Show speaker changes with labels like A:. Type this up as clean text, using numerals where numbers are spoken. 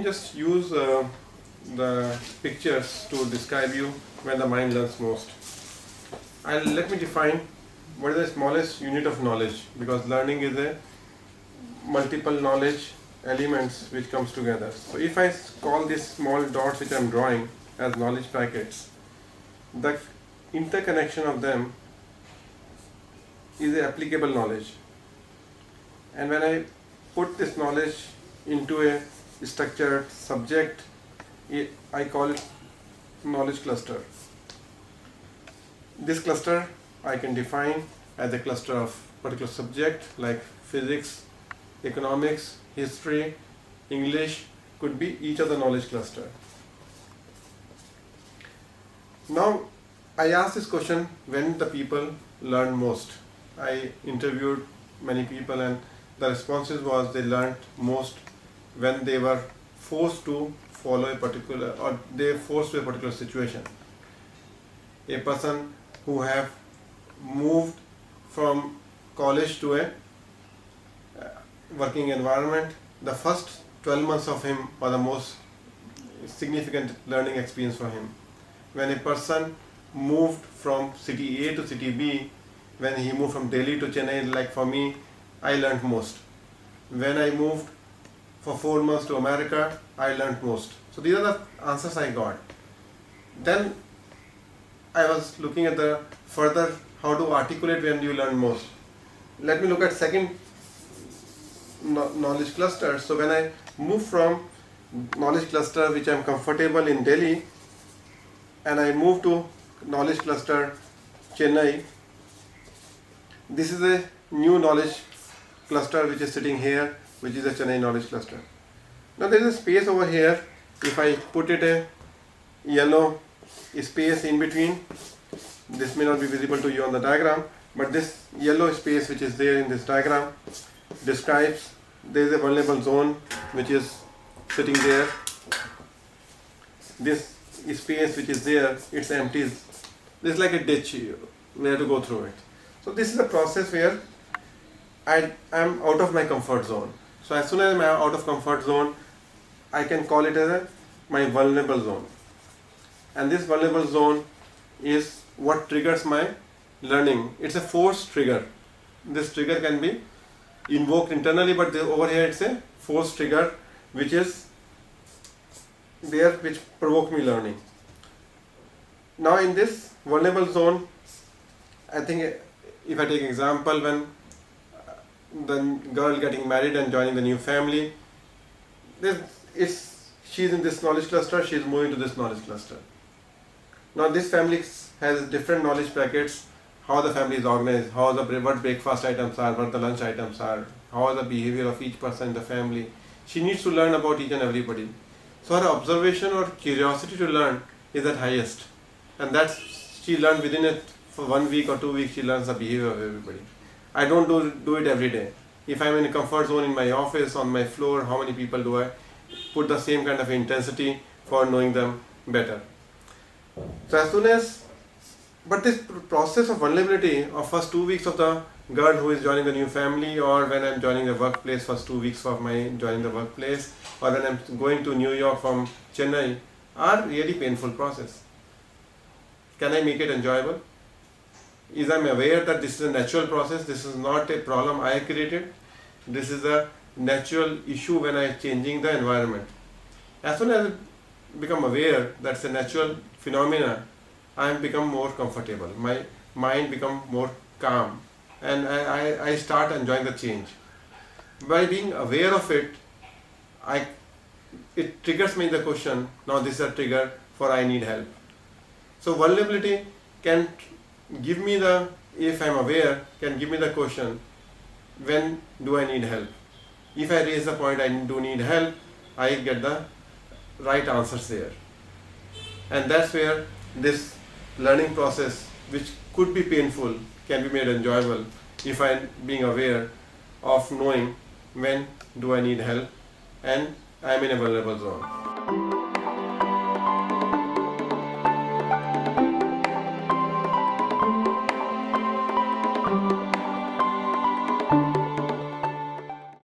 A: just use the pictures to describe you when the mind learns most. Let me define what is the smallest unit of knowledge, because learning is a multiple knowledge elements which comes together. So if I call these small dots which I am drawing as knowledge packets, the interconnection of them is a applicable knowledge, and when I put this knowledge into a structured subject, I call it knowledge cluster. This cluster I can define as a cluster of particular subject like physics, economics, history, English, could be each of the knowledge cluster. Now I asked this question, when the people learn most. I interviewed many people and the responses was they learned most when they were forced to follow a particular, or they were forced to a particular situation. A person who have moved from college to a working environment, the first 12 months of him are the most significant learning experience for him. When a person moved from city A to city B, when he moved from Delhi to Chennai, like for me, I learned most. When I moved for 4 months to America, I learned most. So these are the answers I got. Then I was looking at the further how to articulate when you learn most. Let me look at second knowledge cluster. So when I move from knowledge cluster which I am comfortable in Delhi, and I move to knowledge cluster Chennai, this is a new knowledge cluster which is sitting here, which is a Chennai knowledge cluster. Now there is a space over here. If I put it a yellow space in between, this may not be visible to you on the diagram, but this yellow space which is there in this diagram describes there is a vulnerable zone which is sitting there. This space which is there, it's empty. This is like a ditch, we have to go through it. So this is a process where I am out of my comfort zone. So as soon as I am out of comfort zone, I can call it as my vulnerable zone. And this vulnerable zone is what triggers my learning. It's a forced trigger. This trigger can be invoked internally, but over here it's a forced trigger which is there, which provoke me learning. Now in this vulnerable zone, I think if I take example, when the girl getting married and joining the new family, she's in this knowledge cluster, she's moving to this knowledge cluster. Now this family has different knowledge packets, how the family is organized, what breakfast items are, what the lunch items are, how is the behavior of each person in the family. She needs to learn about each and everybody. So her observation or curiosity to learn is at highest, and that's she learned within it. For 1 week or 2 weeks, she learns the behavior of everybody. I don't do it every day. If I'm in a comfort zone in my office, on my floor, how many people do I put the same kind of intensity for knowing them better? So as soon as, but this process of vulnerability of first 2 weeks of the girl who is joining the new family, or when I'm joining the workplace, first 2 weeks of my joining the workplace, or when I'm going to New York from Chennai, are really painful process. Can I make it enjoyable? Is I'm aware that this is a natural process, this is not a problem I created, this is a natural issue when I am changing the environment. As soon as I become aware that's a natural phenomena, I become more comfortable, my mind become more calm, and I start enjoying the change. By being aware of it, it triggers me the question, now this is a trigger for I need help. So vulnerability can give me the, if I am aware, can give me the question, when do I need help? If I raise the point I do need help, I get the right answers there. And that's where this learning process, which could be painful, can be made enjoyable if I am being aware of knowing when do I need help and I am in a vulnerable zone.